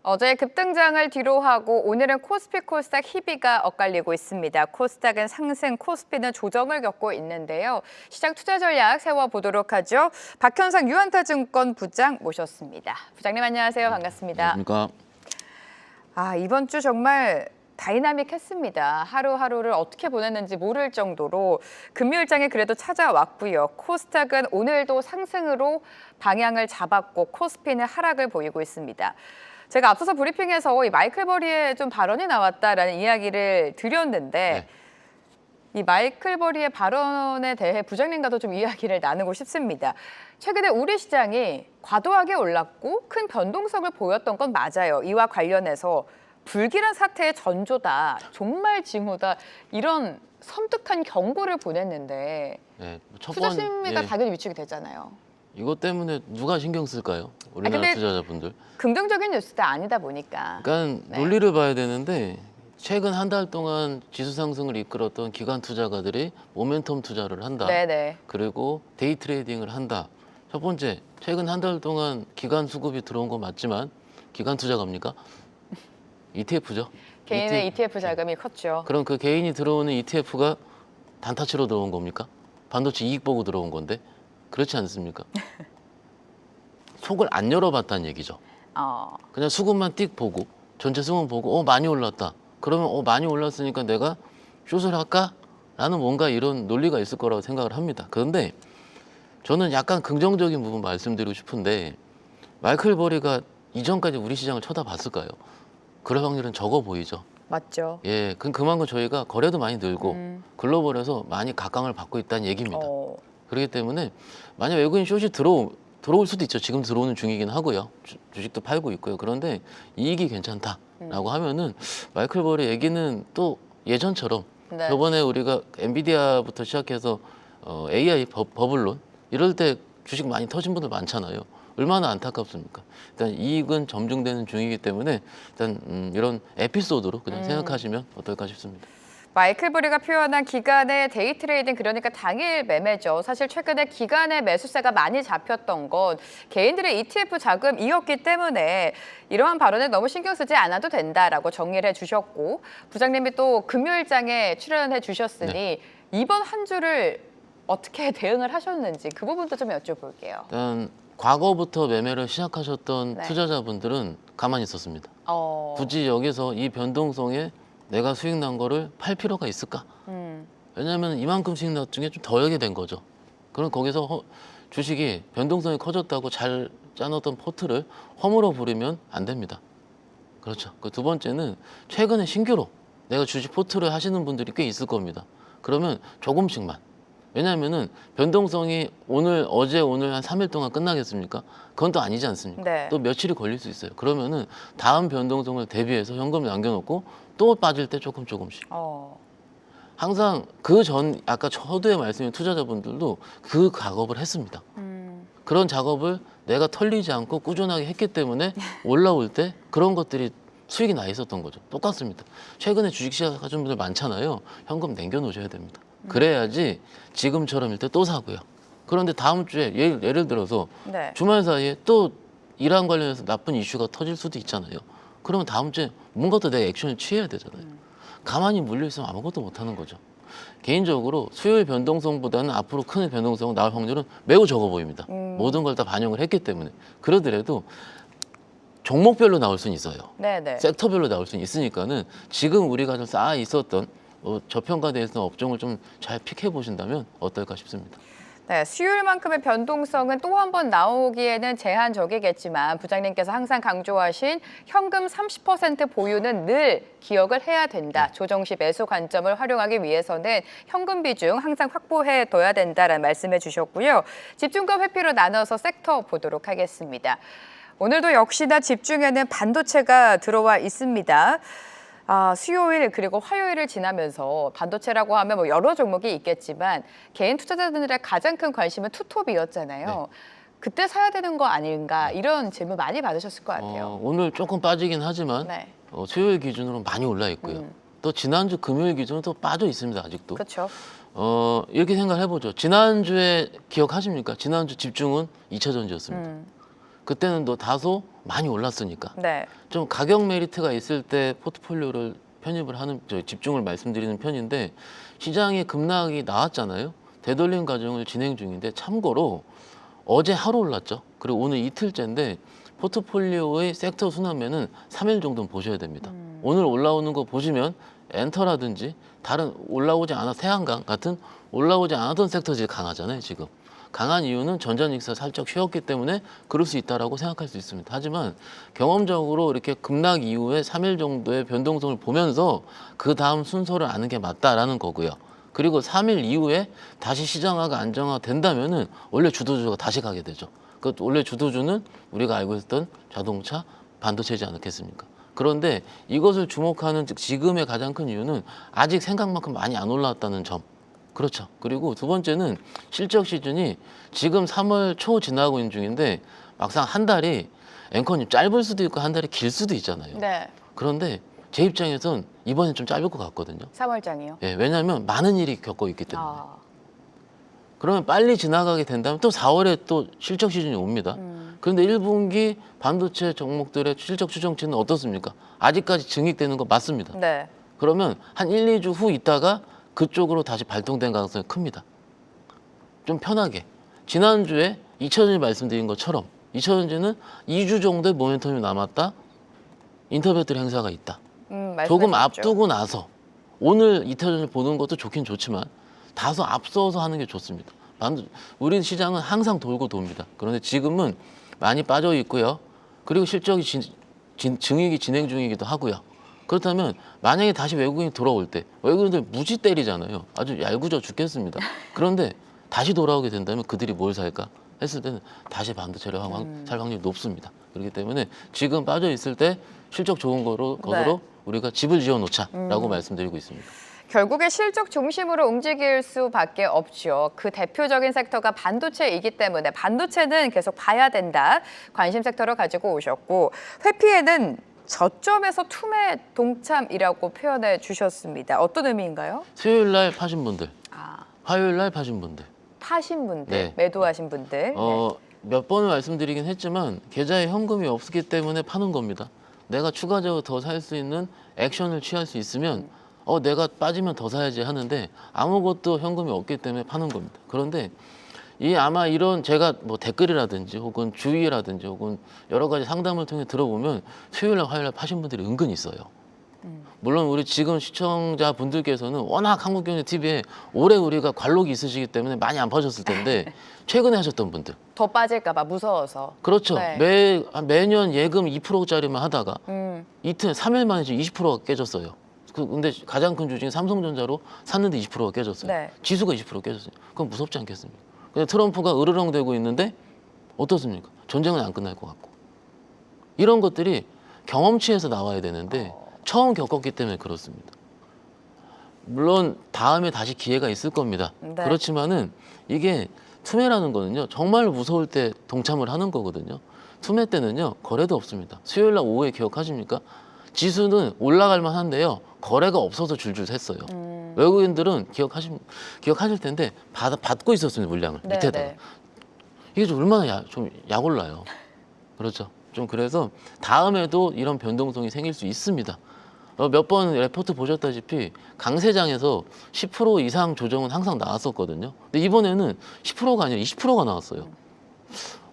어제 급등장을 뒤로하고 오늘은 코스피 코스닥 희비가 엇갈리고 있습니다. 코스닥은 상승, 코스피는 조정을 겪고 있는데요. 시장 투자 전략 세워보도록 하죠. 박현상 유한타증권 부장 모셨습니다. 부장님 안녕하세요. 반갑습니다. 안녕하십니까. 이번 주 정말 다이나믹했습니다. 하루하루를 어떻게 보냈는지 모를 정도로 금요일장에 그래도 찾아왔고요. 코스닥은 오늘도 상승으로 방향을 잡았고 코스피는 하락을 보이고 있습니다. 제가 앞서서 브리핑에서 이 마이클 버리의 좀 발언이 나왔다라는 이야기를 드렸는데 이 마이클 버리의 발언에 대해 부장님과도 좀 이야기를 나누고 싶습니다. 최근에 우리 시장이 과도하게 올랐고 큰 변동성을 보였던 건 맞아요. 이와 관련해서 불길한 사태의 전조다, 종말 징후다 이런 섬뜩한 경고를 보냈는데 투자 심리가 당연히 위축이 되잖아요. 이것 때문에 누가 신경 쓸까요? 우리나라 투자자분들. 긍정적인 뉴스도 아니다 보니까. 그러니까 논리를 봐야 되는데 최근 한 달 동안 지수 상승을 이끌었던 기관 투자가들이 모멘텀 투자를 한다. 그리고 데이 트레이딩을 한다. 첫 번째, 최근 한 달 동안 기관 수급이 들어온 건 맞지만 기관 투자가입니까? ETF죠. 개인의 ETF 자금이 컸죠. 그럼 그 개인이 들어오는 ETF가 단타치로 들어온 겁니까? 반도체 이익 보고 들어온 건데 그렇지 않습니까? 속을 안 열어봤다는 얘기죠. 그냥 수급만 띡 보고 전체 수급 보고 많이 올랐다. 그러면 많이 올랐으니까 내가 숏을 할까? 라는 뭔가 이런 논리가 있을 거라고 생각을 합니다. 그런데 저는 약간 긍정적인 부분 말씀드리고 싶은데 마이클 버리가 이전까지 우리 시장을 쳐다봤을까요? 그럴 확률은 적어 보이죠. 맞죠. 예, 그만큼 저희가 거래도 많이 늘고 글로벌에서 많이 각광을 받고 있다는 얘기입니다. 그렇기 때문에 만약 외국인 숏이 들어올 수도 있죠. 지금 들어오는 중이긴 하고요. 주식도 팔고 있고요. 그런데 이익이 괜찮다라고 하면은 마이클 버리 얘기는 또 예전처럼 저번에 우리가 엔비디아부터 시작해서 AI 버블론 이럴 때 주식 많이 터진 분들 많잖아요. 얼마나 안타깝습니까? 일단 이익은 점증되는 중이기 때문에 일단 이런 에피소드로 그냥 생각하시면 어떨까 싶습니다. 마이클 버리가 표현한 기간의 데이 트레이딩, 그러니까 당일 매매죠. 사실 최근에 기간의 매수세가 많이 잡혔던 건 개인들의 ETF 자금이었기 때문에 이러한 발언에 너무 신경 쓰지 않아도 된다라고 정리를 해주셨고, 부장님이 또 금요일장에 출연해 주셨으니 이번 한 주를 어떻게 대응을 하셨는지 그 부분도 좀 여쭤볼게요. 일단 과거부터 매매를 시작하셨던 투자자분들은 가만히 있었습니다. 굳이 여기서 이 변동성에 내가 수익 난 거를 팔 필요가 있을까? 왜냐하면 이만큼 수익 났던 중에 좀 덜게 된 거죠. 그럼 거기서 주식이 변동성이 커졌다고 잘 짜놓던 포트를 허물어 부리면 안 됩니다. 그렇죠. 그 두 번째는 최근에 신규로 내가 주식 포트를 하시는 분들이 꽤 있을 겁니다. 그러면 조금씩만. 왜냐하면은 변동성이 어제 오늘 한 3일 동안 끝나겠습니까? 그건 또 아니지 않습니까? 또 며칠이 걸릴 수 있어요. 그러면은 다음 변동성을 대비해서 현금 남겨놓고 또 빠질 때 조금씩. 항상 아까 저도에 말씀드린 투자자분들도 그 작업을 했습니다. 그런 작업을 내가 털리지 않고 꾸준하게 했기 때문에 올라올 때 그런 것들이 수익이 나 있었던 거죠. 똑같습니다. 최근에 주식 시작하신 분들 많잖아요. 현금 남겨놓으셔야 됩니다. 그래야지 지금처럼일 때 또 사고요. 그런데 다음 주에 예를 들어서 주말 사이에 또 이란 관련해서 나쁜 이슈가 터질 수도 있잖아요. 그러면 다음 주에 뭔가 또 내가 액션을 취해야 되잖아요. 가만히 물려있으면 아무것도 못하는 거죠. 개인적으로 수요일 변동성보다는 앞으로 큰 변동성은 나올 확률은 매우 적어 보입니다. 모든 걸 다 반영을 했기 때문에. 그러더라도 종목별로 나올 수는 있어요. 섹터별로 나올 수는 있으니까는 지금 우리가 좀 쌓아 있었던 저평가되어 있는 업종을 좀 잘 픽해 보신다면 어떨까 싶습니다. 수요일만큼의 변동성은 또 한 번 나오기에는 제한적이겠지만 부장님께서 항상 강조하신 현금 30% 보유는 늘 기억을 해야 된다. 조정 시 매수 관점을 활용하기 위해서는 현금 비중 항상 확보해둬야 된다라는 말씀해 주셨고요. 집중과 회피로 나눠서 섹터 보도록 하겠습니다. 오늘도 역시나 집중에는 반도체가 들어와 있습니다. 수요일 그리고 화요일을 지나면서 반도체라고 하면 뭐 여러 종목이 있겠지만 개인 투자자들의 가장 큰 관심은 투톱이었잖아요. 그때 사야 되는 거 아닌가 이런 질문 많이 받으셨을 것 같아요. 오늘 조금 빠지긴 하지만 수요일 기준으로 많이 올라 있고요. 또 지난주 금요일 기준으로 또 빠져 있습니다. 아직도. 그렇죠. 이렇게 생각을 해보죠. 지난주에 기억하십니까? 지난주 집중은 2차 전지였습니다. 그때는 또 다소 많이 올랐으니까 네. 좀 가격 메리트가 있을 때 포트폴리오를 편입을 하는 집중을 말씀드리는 편인데 시장에 급락이 나왔잖아요. 되돌림 과정을 진행 중인데 참고로 어제 하루 올랐죠. 그리고 오늘 이틀째인데 포트폴리오의 섹터 순환매는 3일 정도는 보셔야 됩니다. 오늘 올라오는 거 보시면 엔터라든지 다른 올라오지 않아 태양광 같은 올라오지 않았던 섹터들이 강하잖아요. 지금 강한 이유는 전자닉스가 살짝 쉬었기 때문에 그럴 수 있다라고 생각할 수 있습니다. 하지만 경험적으로 이렇게 급락 이후에 3일 정도의 변동성을 보면서 그 다음 순서를 아는 게 맞다라는 거고요. 그리고 3일 이후에 다시 시장화가 안정화된다면은 원래 주도주가 다시 가게 되죠. 그 원래 주도주는 우리가 알고 있었던 자동차, 반도체지 않겠습니까? 그런데 이것을 주목하는 지금의 가장 큰 이유는 아직 생각만큼 많이 안 올라왔다는 점. 그렇죠. 그리고 두 번째는 실적 시즌이 지금 3월 초 지나고 있는 중인데 막상 한 달이 앵커님 짧을 수도 있고 한 달이 길 수도 있잖아요. 네. 그런데 제 입장에선 이번엔 좀 짧을 것 같거든요. 3월장이요? 예, 왜냐하면 많은 일이 겪고 있기 때문에. 그러면 빨리 지나가게 된다면 또 4월에 또 실적 시즌이 옵니다. 그런데 1분기 반도체 종목들의 실적 추정치는 어떻습니까? 아직까지 증액되는 거 맞습니다. 네. 그러면 한 1, 2주 후 있다가 그쪽으로 다시 발동된 가능성이 큽니다. 좀 편하게. 지난주에 2차전지 말씀드린 것처럼 2차전지는 2주 정도의 모멘텀이 남았다. 인터배터리 행사가 있다. 조금 앞두고 나서 오늘 2차전지 보는 것도 좋긴 좋지만 다소 앞서서 하는 게 좋습니다. 우리 시장은 항상 돌고 돕니다. 그런데 지금은 많이 빠져 있고요. 그리고 실적이 증액이 진행 중이기도 하고요. 그렇다면 만약에 다시 외국인이 돌아올 때 외국인들 무지 때리잖아요. 아주 얄궂어 죽겠습니다. 그런데 다시 돌아오게 된다면 그들이 뭘 살까 했을 때는 다시 반도체를 살 확률이 높습니다. 그렇기 때문에 지금 빠져 있을 때 실적 좋은 것으로 네. 우리가 집을 지어 놓자라고 말씀드리고 있습니다. 결국에 실적 중심으로 움직일 수밖에 없죠. 그 대표적인 섹터가 반도체이기 때문에 반도체는 계속 봐야 된다. 관심 섹터로 가지고 오셨고 회피에는 저점에서 투매 동참이라고 표현해 주셨습니다. 어떤 의미인가요? 수요일 날 파신 분들, 화요일 날 파신 분들. 파신 분들, 네. 매도하신 분들. 네. 몇 번을 말씀드리긴 했지만 계좌에 현금이 없기 때문에 파는 겁니다. 내가 추가적으로 더 살 수 있는 액션을 취할 수 있으면 내가 빠지면 더 사야지 하는데 아무것도 현금이 없기 때문에 파는 겁니다. 그런데 아마 이런 제가 뭐 댓글이라든지 혹은 주의라든지 혹은 여러 가지 상담을 통해 들어보면 수요일날 화요일날 파신 분들이 은근히 있어요. 물론 우리 지금 시청자분들께서는 워낙 한국경제TV에 오래 우리가 관록이 있으시기 때문에 많이 안 파셨을 텐데 최근에 하셨던 분들 더 빠질까 봐 무서워서. 그렇죠. 네. 매년 예금 2%짜리만 하다가 이틀 3일 만에 지금 20%가 깨졌어요. 근데 가장 큰 주식인 삼성전자로 샀는데 20%가 깨졌어요. 네. 지수가 20% 깨졌어요. 그건 무섭지 않겠습니까? 근데 트럼프가 으르렁대고 있는데 어떻습니까? 전쟁은 안 끝날 것 같고. 이런 것들이 경험치에서 나와야 되는데 처음 겪었기 때문에 그렇습니다. 물론 다음에 다시 기회가 있을 겁니다. 네. 그렇지만은 이게 투매라는 거는요. 정말 무서울 때 동참을 하는 거거든요. 투매 때는요. 거래도 없습니다. 수요일 날 오후에 기억하십니까? 지수는 올라갈 만한데요. 거래가 없어서 줄줄 샜어요. 외국인들은 기억하실 텐데 받고 있었습니다. 물량을 네, 밑에다가. 네. 이게 좀 얼마나 좀 약올라요. 그렇죠. 좀 그래서 다음에도 이런 변동성이 생길 수 있습니다. 몇 번 레포트 보셨다시피 강세장에서 10% 이상 조정은 항상 나왔었거든요. 근데 이번에는 10%가 아니라 20%가 나왔어요.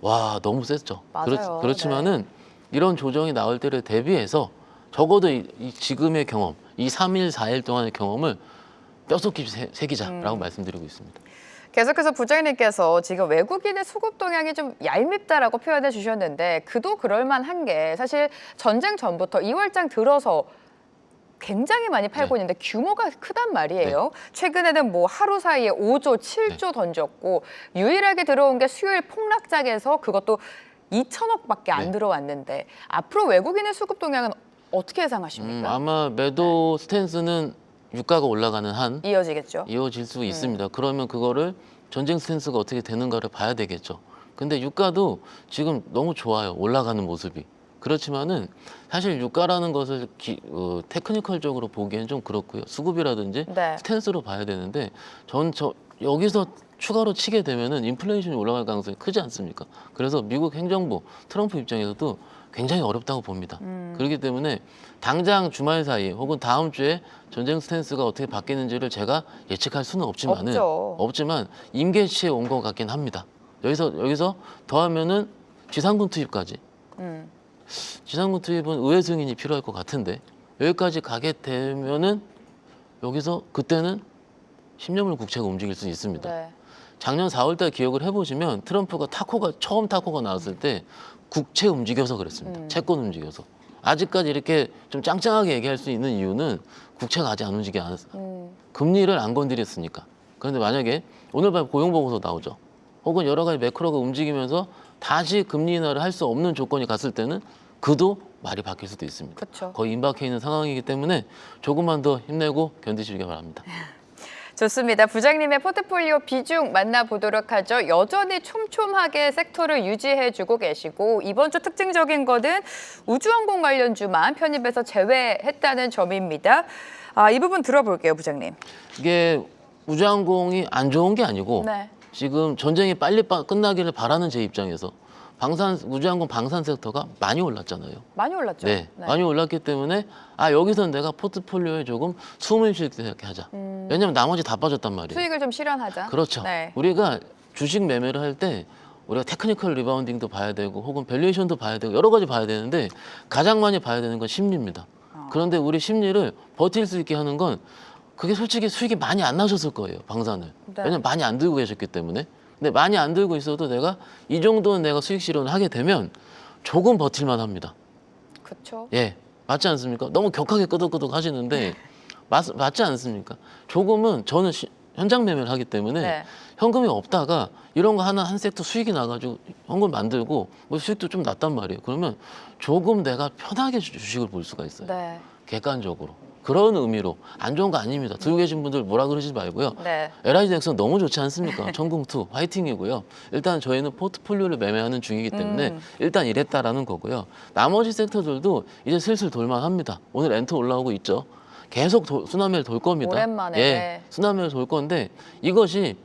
와, 너무 셌죠. 맞아요. 그렇지만은 이런 조정이 나올 때를 대비해서 적어도 이 지금의 경험, 이 3일, 4일 동안의 경험을 뼛속 깊이 새기자라고 말씀드리고 있습니다. 계속해서 부장님께서 지금 외국인의 수급 동향이 좀 얄밉다라고 표현해 주셨는데 그도 그럴 만한 게 사실 전쟁 전부터 2월장 들어서 굉장히 많이 팔고 있는데 규모가 크단 말이에요. 최근에는 뭐 하루 사이에 5조, 7조 던졌고 유일하게 들어온 게 수요일 폭락작에서 그것도 2천억밖에 안 들어왔는데 앞으로 외국인의 수급 동향은 어떻게 예상하십니까? 아마 매도 스탠스는 유가가 올라가는 한 이어지겠죠. 이어질 수 있습니다. 그러면 그거를 전쟁 스탠스가 어떻게 되는가를 봐야 되겠죠. 근데 유가도 지금 너무 좋아요. 올라가는 모습이. 그렇지만은 사실 유가라는 것을 테크니컬적으로 보기엔 좀 그렇고요. 수급이라든지 네. 스탠스로 봐야 되는데 여기서 추가로 치게 되면은 인플레이션이 올라갈 가능성이 크지 않습니까? 그래서 미국 행정부 트럼프 입장에서도 굉장히 어렵다고 봅니다. 그렇기 때문에 당장 주말 사이 혹은 다음 주에 전쟁 스탠스가 어떻게 바뀌는지를 제가 예측할 수는 없지만 임계치에 온 것 같긴 합니다. 여기서 더하면은 지상군 투입까지. 지상군 투입은 의회 승인이 필요할 것 같은데 여기까지 가게 되면은 여기서 그때는 10년물 국채가 움직일 수 있습니다. 네. 작년 4월달 기억을 해보시면 트럼프가 처음 타코가 나왔을 때 국채 움직여서 그랬습니다. 채권 움직여서. 아직까지 이렇게 좀 짱짱하게 얘기할 수 있는 이유는 국채가 아직 안 움직이지 않았어. 금리를 안 건드렸으니까. 그런데 만약에 오늘 밤 고용보고서 나오죠. 혹은 여러 가지 매크로가 움직이면서 다시 금리 인하를 할 수 없는 조건이 갔을 때는 그도 말이 바뀔 수도 있습니다. 그쵸. 거의 임박해 있는 상황이기 때문에 조금만 더 힘내고 견디시길 바랍니다. 좋습니다. 부장님의 포트폴리오 비중 만나보도록 하죠. 여전히 촘촘하게 섹터를 유지해주고 계시고 이번 주 특징적인 거는 우주항공 관련주만 편입해서 제외했다는 점입니다. 이 부분 들어볼게요, 부장님. 이게 우주항공이 안 좋은 게 아니고 네. 지금 전쟁이 빨리 끝나기를 바라는 제 입장에서 우주항공 방산 섹터가 많이 올랐잖아요. 많이 올랐죠? 네, 많이 올랐기 때문에 여기서 내가 포트폴리오에 조금 숨을 쉴 때 하자. 왜냐면 나머지 다 빠졌단 말이에요. 수익을 좀 실현하자. 그렇죠. 네. 우리가 주식 매매를 할 때 우리가 테크니컬 리바운딩도 봐야 되고 혹은 밸류에이션도 봐야 되고 여러 가지 봐야 되는데 가장 많이 봐야 되는 건 심리입니다. 그런데 우리 심리를 버틸 수 있게 하는 건 그게 솔직히 수익이 많이 안 나셨을 거예요, 방산을. 네. 왜냐면 많이 안 들고 계셨기 때문에. 근데 많이 안 들고 있어도 내가 이 정도는 내가 수익 실현을 하게 되면 조금 버틸만 합니다. 그렇죠. 예, 맞지 않습니까? 너무 격하게 끄덕끄덕 하시는데 맞지 않습니까? 조금은 저는 현장 매매를 하기 때문에 네. 현금이 없다가 이런 거 한 섹터 수익이 나가지고 현금 만들고 뭐 수익도 좀 났단 말이에요. 그러면 조금 내가 편하게 주식을 볼 수가 있어요. 네. 객관적으로. 그런 의미로 안 좋은 거 아닙니다. 들고 계신 분들 뭐라 그러지 말고요. 네. LIG 넥슨 너무 좋지 않습니까? 천궁2 화이팅이고요. 일단 저희는 포트폴리오를 매매하는 중이기 때문에 일단 이랬다라는 거고요. 나머지 섹터들도 이제 슬슬 돌만합니다. 오늘 엔터 올라오고 있죠. 계속 순환매를 돌 겁니다. 오랜만에. 예, 네. 순환매를 돌 건데 이것이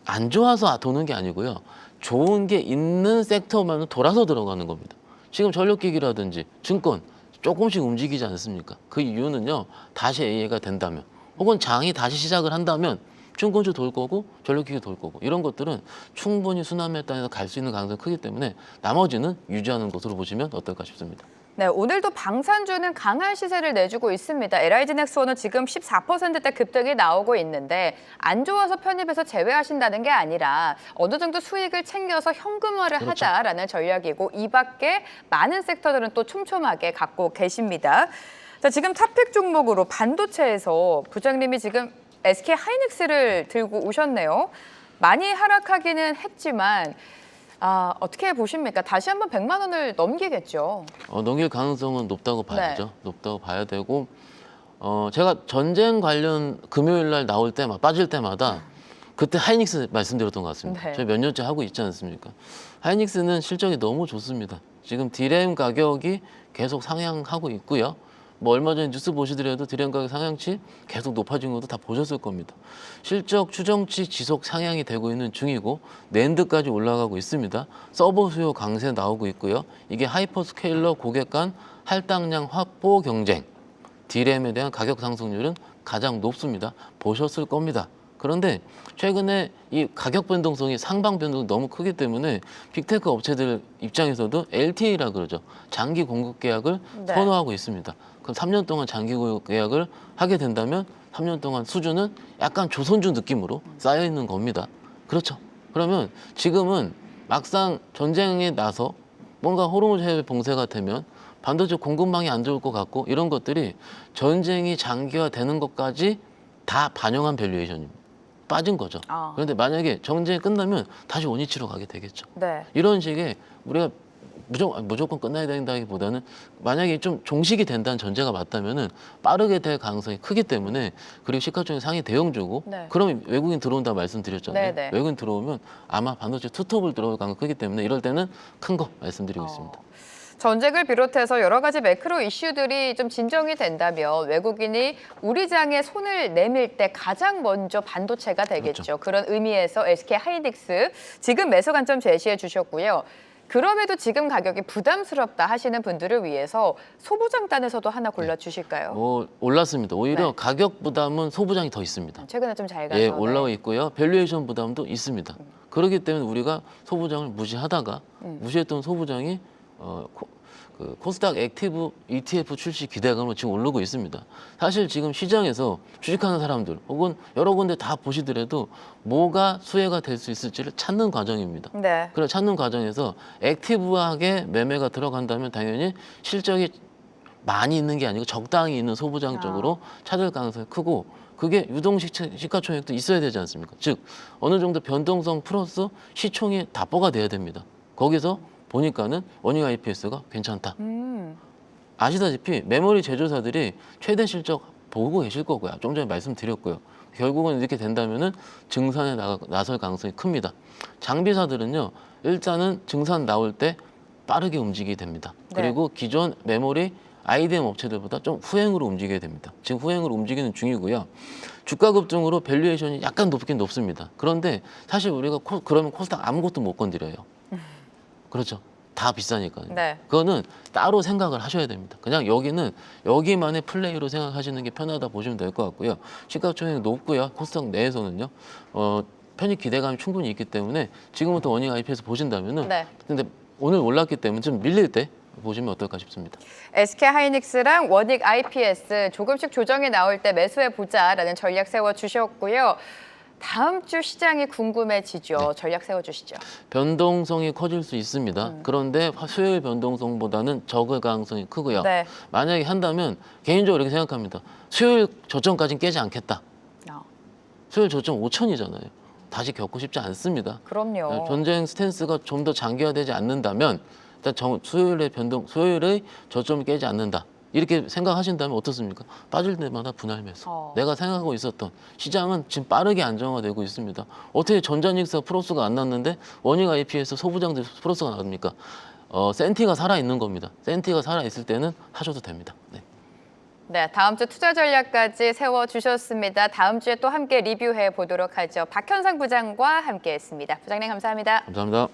안 좋아서 도는 게 아니고요. 좋은 게 있는 섹터만 돌아서 들어가는 겁니다. 지금 전력기기라든지 증권 조금씩 움직이지 않습니까? 그 이유는요. 다시 AA가 된다면 혹은 장이 다시 시작을 한다면 증권주 돌 거고 전력기기 돌 거고 이런 것들은 충분히 순환매 단에서 갈 수 있는 가능성이 크기 때문에 나머지는 유지하는 것으로 보시면 어떨까 싶습니다. 네, 오늘도 방산주는 강한 시세를 내주고 있습니다. LIG 넥스원은 지금 14%대 급등이 나오고 있는데 안 좋아서 편입해서 제외하신다는 게 아니라 어느 정도 수익을 챙겨서 현금화를 그렇죠. 하자라는 전략이고 이 밖에 많은 섹터들은 또 촘촘하게 갖고 계십니다. 자, 지금 탑픽 종목으로 반도체에서 부장님이 지금 SK 하이닉스를 들고 오셨네요. 많이 하락하기는 했지만 어떻게 보십니까? 다시 한번 100만 원을 넘기겠죠. 넘길 가능성은 높다고 봐야죠. 높다고 봐야 되고 제가 전쟁 관련 금요일 날 나올 때마다 빠질 때마다 그때 하이닉스 말씀드렸던 것 같습니다. 네. 저희 몇 년째 하고 있지 않습니까? 하이닉스는 실적이 너무 좋습니다. 지금 디램 가격이 계속 상향하고 있고요. 뭐 얼마 전에 뉴스 보시더라도 디램 가격 상향치 계속 높아진 것도 다 보셨을 겁니다. 실적 추정치 지속 상향이 되고 있는 중이고 낸드까지 올라가고 있습니다. 서버 수요 강세 나오고 있고요. 이게 하이퍼스케일러 고객 간 할당량 확보 경쟁, 디램에 대한 가격 상승률은 가장 높습니다. 보셨을 겁니다. 그런데 최근에 이 가격 변동성이 상방 변동이 너무 크기 때문에 빅테크 업체들 입장에서도 LTA라 그러죠. 장기 공급 계약을 네. 선호하고 있습니다. 그럼 3년 동안 장기 공급 계약을 하게 된다면 3년 동안 수주는 약간 조선주 느낌으로 쌓여 있는 겁니다. 그렇죠. 그러면 지금은 막상 전쟁에 나서 뭔가 호르무즈 해외 봉쇄가 되면 반도체 공급망이 안 좋을 것 같고 이런 것들이 전쟁이 장기화되는 것까지 다 반영한 밸류에이션입니다. 빠진 거죠. 그런데 만약에 전쟁이 끝나면 다시 원위치로 가게 되겠죠. 네. 이런 식의 우리가 무조건 끝나야 된다기보다는 만약에 좀 종식이 된다는 전제가 맞다면은 빠르게 될 가능성이 크기 때문에 그리고 시가총액 상위 대형주고 네. 그러면 외국인 들어온다 말씀드렸잖아요. 네네. 외국인 들어오면 아마 반도체 투톱을 들어올 가능성이 크기 때문에 이럴 때는 큰 거 말씀드리고 있습니다. 전쟁을 비롯해서 여러 가지 매크로 이슈들이 좀 진정이 된다면 외국인이 우리 장에 손을 내밀 때 가장 먼저 반도체가 되겠죠. 그렇죠. 그런 의미에서 SK 하이닉스 지금 매수 관점 제시해 주셨고요. 그럼에도 지금 가격이 부담스럽다 하시는 분들을 위해서 소부장단에서도 하나 골라주실까요? 뭐 올랐습니다. 오히려 네. 가격 부담은 소부장이 더 있습니다. 최근에 좀 잘 가서. 예, 올라와 있고요. 밸류에이션 부담도 있습니다. 그렇기 때문에 우리가 소부장을 무시하다가 무시했던 소부장이 그 코스닥 액티브 ETF 출시 기대감으로 지금 오르고 있습니다. 사실 지금 시장에서 주식하는 사람들 혹은 여러 군데 다 보시더라도 뭐가 수혜가 될 수 있을지를 찾는 과정입니다. 네. 그래 찾는 과정에서 액티브하게 매매가 들어간다면 당연히 실적이 많이 있는 게 아니고 적당히 있는 소부장 쪽으로 찾을 가능성이 크고 그게 유동 시가총액도 있어야 되지 않습니까? 즉 어느 정도 변동성 플러스 시총이 답보가 돼야 됩니다. 거기서 보니까는 원익 IPS가 괜찮다. 아시다시피 메모리 제조사들이 최대 실적 보고 계실 거고요. 좀 전에 말씀드렸고요. 결국은 이렇게 된다면은 증산에 나설 가능성이 큽니다. 장비사들은요, 일단은 증산 나올 때 빠르게 움직이게 됩니다. 네. 그리고 기존 메모리 IDM 업체들보다 좀 후행으로 움직여야 됩니다. 지금 후행으로 움직이는 중이고요. 주가 급등으로 밸류에이션이 약간 높긴 높습니다. 그런데 사실 우리가 그러면 코스닥 아무것도 못 건드려요. 그렇죠. 다 비싸니까요. 네. 그거는 따로 생각을 하셔야 됩니다. 그냥 여기는 여기만의 플레이로 생각하시는 게 편하다 보시면 될 것 같고요. 시가총액 높고요. 코스닥 내에서는요. 편입 기대감이 충분히 있기 때문에 지금부터 원익 IP에서 보신다면은 네. 근데 오늘 올랐기 때문에 좀 밀릴 때 보시면 어떨까 싶습니다. SK 하이닉스랑 원익 IPS 조금씩 조정이 나올 때 매수해 보자라는 전략 세워 주셨고요. 다음 주 시장이 궁금해지죠. 네. 전략 세워 주시죠. 변동성이 커질 수 있습니다. 그런데 수요일 변동성보다는 적을 가능성이 크고요. 네. 만약에 한다면 개인적으로 이렇게 생각합니다. 수요일 저점까지는 깨지 않겠다. 수요일 저점 5천이잖아요. 다시 겪고 싶지 않습니다. 그럼요. 전쟁 스탠스가 좀 더 장기화되지 않는다면 일단 수요일의 저점을 깨지 않는다. 이렇게 생각하신다면 어떻습니까? 빠질 때마다 분할 매수. 내가 생각하고 있었던 시장은 지금 빠르게 안정화되고 있습니다. 어떻게 전자닉스가 플러스가 안 났는데 원익 IP에서 소부장들 플러스가 나옵니까? 센티가 살아있는 겁니다. 센티가 살아있을 때는 하셔도 됩니다. 네. 네, 다음 주 투자 전략까지 세워 주셨습니다. 다음 주에 또 함께 리뷰해 보도록 하죠. 박현상 부장과 함께했습니다. 부장님 감사합니다. 감사합니다.